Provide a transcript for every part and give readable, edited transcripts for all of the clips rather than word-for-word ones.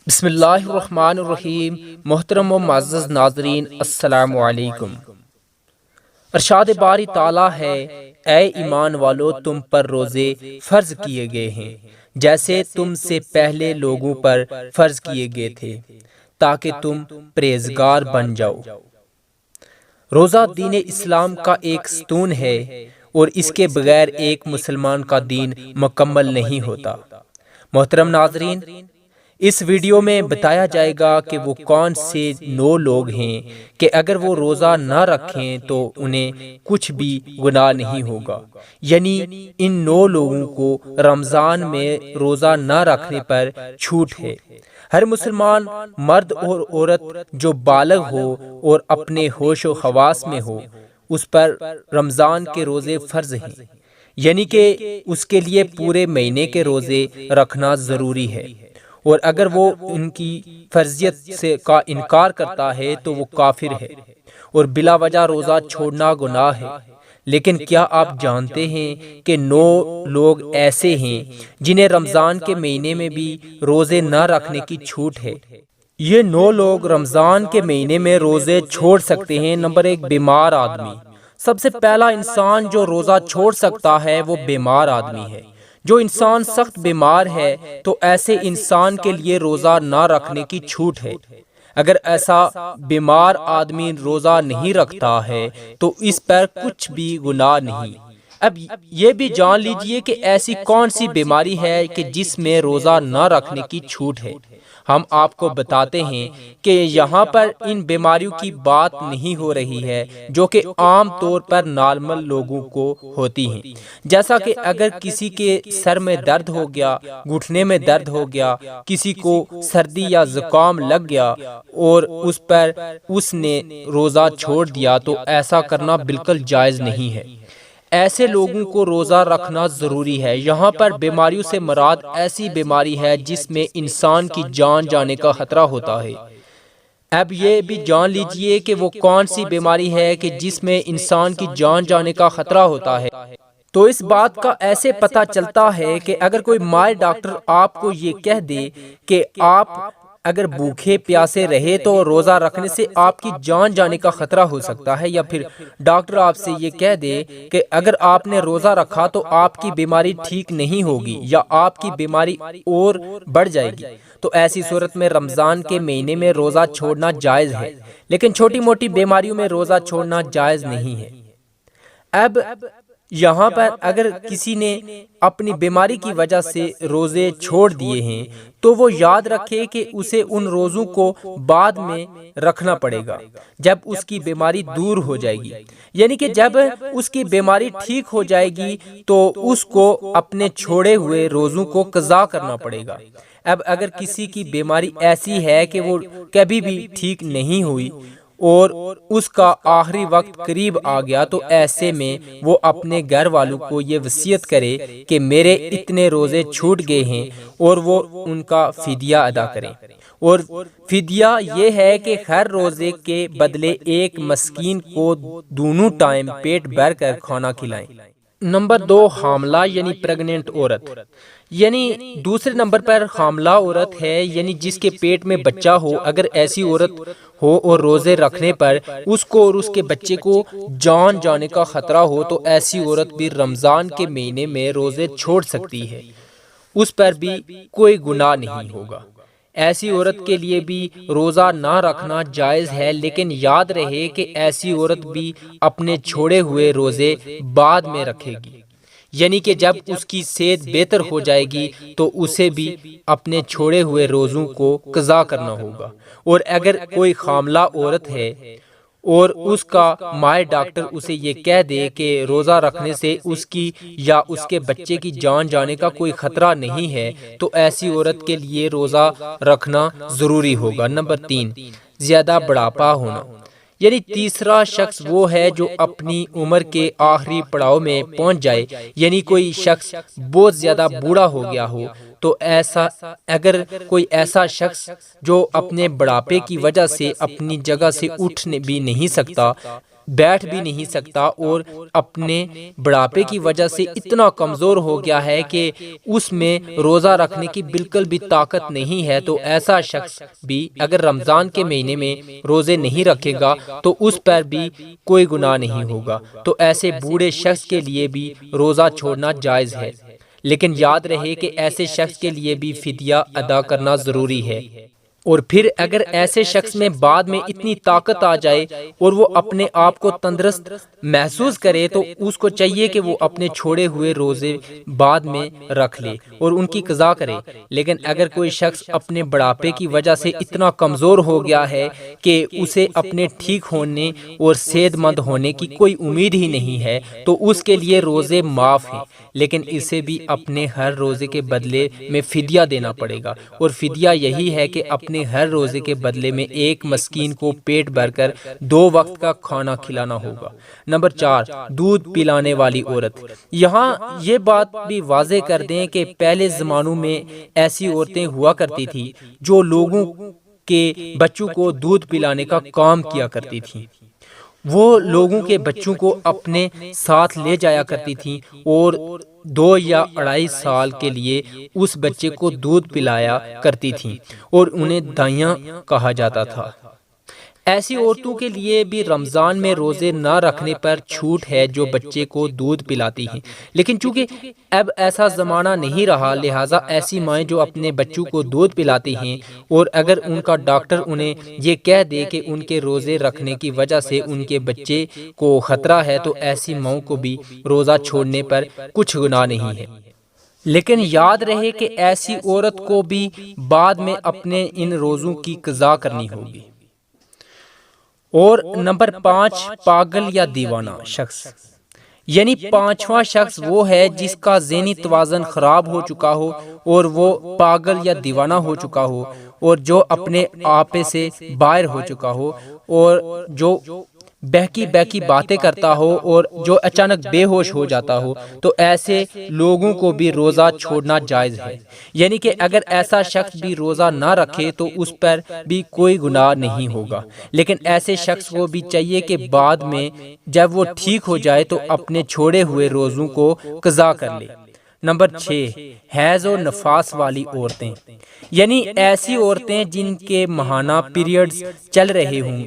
بسم اللہ الرحمن الرحیم۔ محترم و معزز ناظرین، السلام علیکم۔ ارشاد باری تعالیٰ ہے، اے ایمان والو، تم پر روزے فرض کیے گئے ہیں جیسے تم سے پہلے لوگوں پر فرض کیے گئے تھے تاکہ تم پرہیزگار بن جاؤ۔ روزہ دین اسلام کا ایک ستون ہے اور اس کے بغیر ایک مسلمان کا دین مکمل نہیں ہوتا۔ محترم ناظرین، اس ویڈیو میں بتایا جائے گا کہ وہ کون سے 9 لوگ ہیں کہ اگر وہ روزہ نہ رکھیں تو انہیں کچھ بھی گناہ نہیں ہوگا۔ یعنی ان 9 لوگوں کو رمضان میں روزہ نہ رکھنے پر چھوٹ ہے۔ ہر مسلمان مرد اور عورت جو بالغ ہو اور اپنے ہوش و حواس میں ہو، اس پر رمضان کے روزے فرض ہیں، یعنی کہ اس کے لیے پورے مہینے کے روزے رکھنا ضروری ہے، اور اگر وہ ان کی فرضیت سے کا انکار کرتا ہے تو وہ کافر ہے اور بلا وجہ روزہ چھوڑنا گناہ ہے۔ لیکن کیا آپ جانتے ہیں کہ 9 لوگ ایسے ہیں جنہیں رمضان کے مہینے میں بھی روزے نہ رکھنے کی چھوٹ ہے؟ یہ 9 لوگ رمضان کے مہینے میں روزے چھوڑ سکتے ہیں۔ نمبر 1، بیمار آدمی۔ سب سے پہلا انسان جو روزہ چھوڑ سکتا ہے وہ بیمار آدمی ہے۔ جو انسان سخت بیمار ہے تو ایسے انسان کے لیے روزہ نہ رکھنے کی چھوٹ ہے۔ اگر ایسا بیمار آدمی روزہ نہیں رکھتا ہے تو اس پر کچھ بھی گناہ نہیں۔ اب یہ بھی جان لیجئے کہ ایسی کون سی بیماری ہے کہ جس میں روزہ نہ رکھنے کی چھوٹ ہے۔ ہم آپ کو بتاتے ہیں کہ یہاں پر ان بیماریوں کی بات نہیں ہو رہی ہے جو کہ عام طور پر نارمل لوگوں کو ہوتی ہیں، جیسا کہ اگر کسی کے سر میں درد ہو گیا، گھٹنے میں درد ہو گیا، کسی کو سردی یا زکام لگ گیا اور اس پر اس نے روزہ چھوڑ دیا تو ایسا کرنا بالکل جائز نہیں ہے۔ ایسے لوگوں کو روزہ رکھنا ضروری ہے۔ یہاں پر بیماریوں سے مراد ایسی بیماری ہے جس میں انسان کی جان جانے کا خطرہ ہوتا ہے۔ اب یہ بھی جان لیجئے کہ وہ کون سی بیماری ہے کہ جس میں انسان کی جان جانے کا خطرہ ہوتا ہے۔ تو اس بات کا ایسے پتہ چلتا ہے کہ اگر کوئی ماہر ڈاکٹر آپ کو یہ کہہ دے کہ آپ اگر بھوکے پیاسے رہے تو روزہ رکھنے سے آپ کی جان جانے کا خطرہ ہو سکتا ہے، یا پھر ڈاکٹر آپ سے یہ کہہ دے کہ اگر آپ نے روزہ رکھا تو آپ کی بیماری ٹھیک نہیں ہوگی یا آپ کی بیماری اور بڑھ جائے گی، تو ایسی صورت میں رمضان کے مہینے میں روزہ چھوڑنا جائز ہے، لیکن چھوٹی موٹی بیماریوں میں روزہ چھوڑنا جائز نہیں ہے۔ اب یہاں پر اگر کسی نے اپنی بیماری کی وجہ سے روزے چھوڑ دیے ہیں تو وہ یاد رکھے کہ اسے ان روزوں کو بعد میں رکھنا پڑے گا جب اس کی بیماری دور ہو جائے گی، یعنی کہ جب اس کی بیماری ٹھیک ہو جائے گی تو اس کو اپنے چھوڑے ہوئے روزوں کو قضا کرنا پڑے گا۔ اب اگر کسی کی بیماری ایسی ہے کہ وہ کبھی بھی ٹھیک نہیں ہوئی اور اس کا آخری وقت قریب آ گیا تو ایسے میں وہ اپنے گھر والوں کو یہ وصیت کرے کہ میرے اتنے روزے چھوٹ گئے ہیں اور وہ ان کا فدیہ ادا کریں، اور فدیہ یہ ہے کہ ہر روزے کے بدلے ایک مسکین کو دونوں ٹائم پیٹ بھر کر کھانا کھلائیں۔ نمبر 2، حاملہ یعنی پریگننٹ عورت۔ یعنی دوسرے نمبر پر حاملہ عورت ہے، یعنی جس کے پیٹ میں بچہ ہو۔ اگر ایسی عورت ہو اور روزے رکھنے پر اس کو اور اس کے بچے کو جان جانے کا خطرہ ہو تو ایسی عورت بھی رمضان کے مہینے میں روزے چھوڑ سکتی ہے، اس پر بھی کوئی گناہ نہیں ہوگا۔ ایسی عورت کے لیے بھی روزہ نہ رکھنا جائز ہے، لیکن یاد رہے کہ ایسی عورت بھی اپنے چھوڑے ہوئے روزے بعد میں رکھے گی، یعنی کہ جب اس کی صحت بہتر ہو جائے گی تو اسے بھی اپنے چھوڑے ہوئے روزوں کو قضا کرنا ہوگا۔ اور اگر کوئی حاملہ عورت ہے اور اس کا ماہر ڈاکٹر اسے یہ کہہ دے کہ روزہ رکھنے سے اس کی یا اس کے بچے کی جان جانے کا کوئی خطرہ نہیں ہے تو ایسی عورت کے لیے روزہ رکھنا ضروری ہوگا۔ نمبر 3، زیادہ بڑھاپا ہونا۔ یعنی تیسرا شخص وہ ہے جو اپنی عمر کے آخری پڑاؤ میں پہنچ جائے، یعنی کوئی شخص بہت زیادہ بوڑھا ہو گیا ہو تو اگر کوئی ایسا شخص جو اپنے بڑھاپے کی وجہ سے اپنی جگہ سے اٹھ بھی نہیں سکتا بیٹھ بھی نہیں سکتا اور اپنے بڑھاپے کی وجہ سے اتنا کمزور ہو گیا ہے کہ اس میں روزہ رکھنے کی بالکل بھی طاقت نہیں ہے، تو ایسا شخص بھی اگر رمضان کے مہینے میں روزے نہیں رکھے گا تو اس پر بھی کوئی گناہ نہیں ہوگا۔ تو ایسے بوڑھے شخص کے لیے بھی روزہ چھوڑنا جائز ہے، لیکن یاد رہے کہ ایسے شخص کے لیے بھی فدیہ ادا کرنا ضروری ہے۔ اور پھر اگر ایسے شخص میں بعد میں اتنی طاقت آ جائے اور وہ اپنے آپ کو تندرست محسوس کرے تو اس کو چاہیے کہ وہ اپنے چھوڑے ہوئے روزے بعد میں رکھ لے اور ان کی قضا کرے۔ لیکن اگر کوئی شخص اپنے بڑھاپے کی وجہ سے اتنا کمزور ہو گیا ہے کہ اسے اپنے ٹھیک ہونے اور صحت مند ہونے کی کوئی امید ہی نہیں ہے تو اس کے لیے روزے معاف ہیں، لیکن اسے بھی اپنے ہر روزے کے بدلے میں فدیہ دینا پڑے گا، اور فدیہ یہی ہے کہ اپنے ہر روزے کے بدلے میں ایک مسکین کو پیٹ بھر کر 2 وقت کا کھانا کھلانا ہوگا۔ نمبر 4، دودھ پلانے والی عورت۔ یہاں یہ بات بھی واضح کر دیں کہ پہلے زمانوں میں ایسی عورتیں ہوا کرتی تھیں جو لوگوں کے بچوں کو دودھ پلانے کا کام کیا کرتی تھیں۔ وہ لوگوں کے بچوں کو اپنے ساتھ لے جایا کرتی تھیں اور 2 یا 2.5 سال کے لیے اس بچے کو دودھ پلایا کرتی تھیں اور انہیں دائیاں کہا جاتا تھا۔ ایسی عورتوں کے لیے بھی رمضان میں روزے نہ رکھنے پر چھوٹ ہے جو بچے کو دودھ پلاتی ہیں، لیکن چونکہ اب ایسا زمانہ نہیں رہا لہٰذا ایسی مائیں جو اپنے بچوں کو دودھ پلاتی ہیں اور اگر ان کا ڈاکٹر انہیں یہ کہہ دے کہ ان کے روزے رکھنے کی وجہ سے ان کے بچے کو خطرہ ہے تو ایسی ماؤں کو بھی روزہ چھوڑنے پر کچھ گناہ نہیں ہے۔ لیکن یاد رہے کہ ایسی عورت کو بھی بعد میں اپنے ان روزوں کی قضا کرنی ہوگی۔ اور نمبر 5، پاگل یا دیوانہ شخص، یعنی 5واں شخص وہ ہے جس کا ذہنی توازن خراب ہو چکا ہو اور وہ پاگل یا دیوانہ ہو چکا ہو اور جو اپنے آپے سے باہر ہو چکا ہو اور جو بہکی باتیں کرتا ہو اور جو اچانک بے ہوش ہو جاتا ہو، تو ایسے لوگوں کو بھی روزہ چھوڑنا جائز ہے۔ یعنی کہ اگر ایسا شخص بھی روزہ نہ رکھے تو اس پر بھی کوئی گناہ نہیں ہوگا، لیکن ایسے شخص کو بھی چاہیے کہ بعد میں جب وہ ٹھیک ہو جائے تو اپنے چھوڑے ہوئے روزوں کو قضا کر لے۔ نمبر 6، حیض و نفاس والی عورتیں، یعنی ایسی عورتیں جن کے ماہانہ پیریڈز چل رہے ہوں۔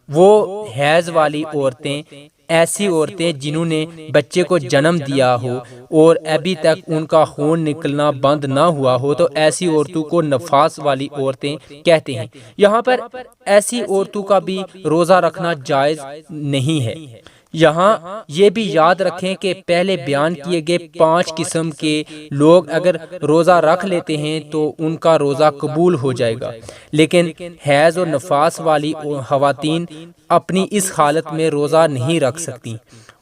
وہ حیض والی عورتیں ایسی عورتیں جنہوں نے بچے کو جنم دیا ہو اور ابھی تک ان کا خون نکلنا بند نہ ہوا ہو تو ایسی عورتوں کو نفاس والی عورتیں کہتے ہیں۔ یہاں پر ایسی عورتوں کا بھی روزہ رکھنا جائز نہیں ہے۔ یہاں یہ بھی یاد رکھیں کہ پہلے بیان کیے گئے 5 قسم کے لوگ اگر روزہ رکھ لیتے ہیں تو ان کا روزہ قبول ہو جائے گا، لیکن حیض و نفاس والی خواتین اپنی اس حالت میں روزہ نہیں رکھ سکتی،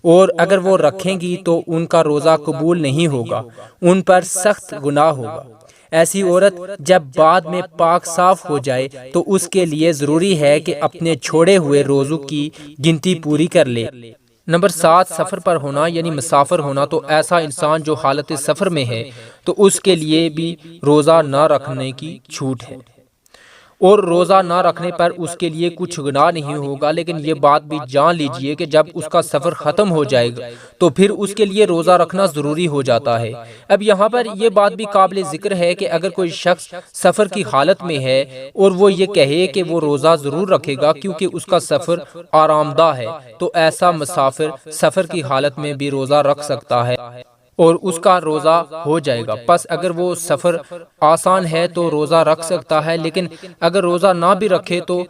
اور اگر وہ رکھیں گی تو ان کا روزہ قبول نہیں ہوگا، ان پر سخت گناہ ہوگا۔ ایسی عورت جب بعد میں پاک صاف ہو جائے تو اس کے لیے ضروری ہے کہ اپنے چھوڑے ہوئے روزوں کی گنتی پوری کر لے۔ نمبر 7، سفر پر ہونا یعنی مسافر ہونا۔ تو ایسا انسان جو حالت سفر میں ہے تو اس کے لیے بھی روزہ نہ رکھنے کی چھوٹ ہے، اور روزہ نہ رکھنے پر اس کے لیے کچھ گناہ نہیں ہوگا، لیکن یہ بات بھی جان لیجئے کہ جب اس کا سفر ختم ہو جائے گا تو پھر اس کے لیے روزہ رکھنا ضروری ہو جاتا ہے۔ اب یہاں پر یہ بات بھی قابل ذکر ہے کہ اگر کوئی شخص سفر کی حالت میں ہے اور وہ یہ کہے کہ وہ روزہ ضرور رکھے گا کیونکہ اس کا سفر آرام دہ ہے، تو ایسا مسافر سفر کی حالت میں بھی روزہ رکھ سکتا ہے اور اس کا روزہ ہو جائے گا۔ پس اگر وہ سفر آسان ہے تو روزہ رکھ سکتا ہے، لیکن اگر روزہ نہ بھی رکھے تو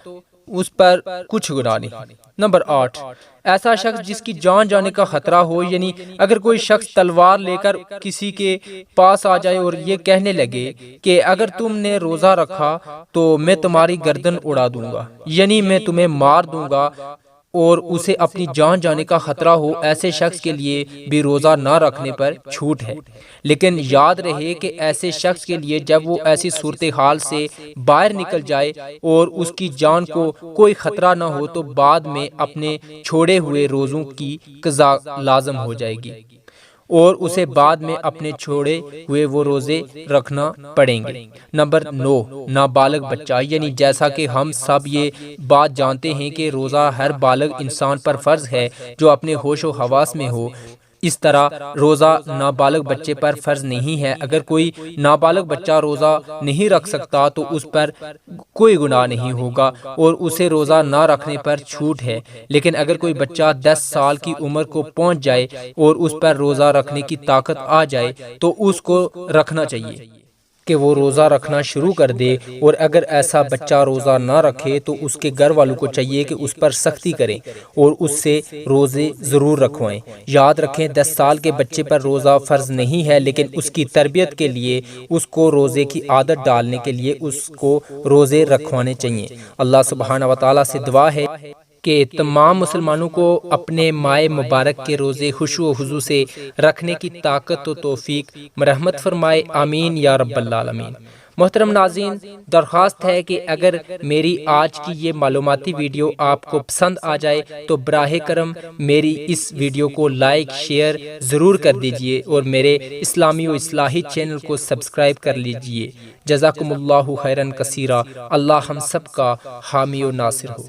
اس پر کچھ گناہ نہیں۔ نمبر 8، ایسا شخص جس کی جان جانے کا خطرہ ہو، یعنی اگر کوئی شخص تلوار لے کر کسی کے پاس آ جائے اور یہ کہنے لگے کہ اگر تم نے روزہ رکھا تو میں تمہاری گردن اڑا دوں گا، یعنی میں تمہیں مار دوں گا، اور اسے اپنی جان جانے کا خطرہ ہو، ایسے شخص کے لیے بھی روزہ نہ رکھنے پر چھوٹ ہے۔ لیکن یاد رہے کہ ایسے شخص کے لیے جب وہ ایسی صورتحال سے باہر نکل جائے اور اس کی جان کو کوئی خطرہ نہ ہو تو بعد میں اپنے چھوڑے ہوئے روزوں کی قضا لازم ہو جائے گی۔ اور اسے بعد میں اپنے چھوڑے ہوئے وہ روزے رکھنا پڑیں گے۔ نمبر 9، نابالغ بچہ، یعنی جیسا کہ ہم سب یہ بات جانتے ہیں کہ روزہ ہر بالغ انسان پر فرض ہے جو اپنے ہوش و حواس میں ہو، اس طرح روزہ نابالغ بچے پر فرض نہیں ہے۔ اگر کوئی نابالغ بچہ روزہ نہیں رکھ سکتا تو اس پر کوئی گناہ نہیں ہوگا اور اسے روزہ نہ رکھنے پر چھوٹ ہے، لیکن اگر کوئی بچہ 10 سال کی عمر کو پہنچ جائے اور اس پر روزہ رکھنے کی طاقت آ جائے تو اس کو رکھنا چاہیے کہ وہ روزہ رکھنا شروع کر دے، اور اگر ایسا بچہ روزہ نہ رکھے تو اس کے گھر والوں کو چاہیے کہ اس پر سختی کریں اور اس سے روزے ضرور رکھوائیں۔ یاد رکھیں 10 سال کے بچے پر روزہ فرض نہیں ہے، لیکن اس کی تربیت کے لیے، اس کو روزے کی عادت ڈالنے کے لیے اس کو روزے رکھوانے چاہیے۔ اللہ سبحانہ و تعالیٰ سے دعا ہے کہ تمام مسلمانوں کو اپنے ماہ مبارک کے روزے خشوع و خضوع سے رکھنے کی طاقت و توفیق مرحمت فرمائے، آمین یا رب العالمین۔ محترم ناظرین، درخواست ہے کہ اگر میری آج کی یہ معلوماتی ویڈیو آپ کو پسند آ جائے تو براہ کرم میری اس ویڈیو کو لائک شیئر ضرور کر دیجئے اور میرے اسلامی و اصلاحی چینل کو سبسکرائب کر لیجئے۔ جزاکم اللہ خیرا کثیرا۔ اللہ ہم سب کا حامی و ناصر ہو۔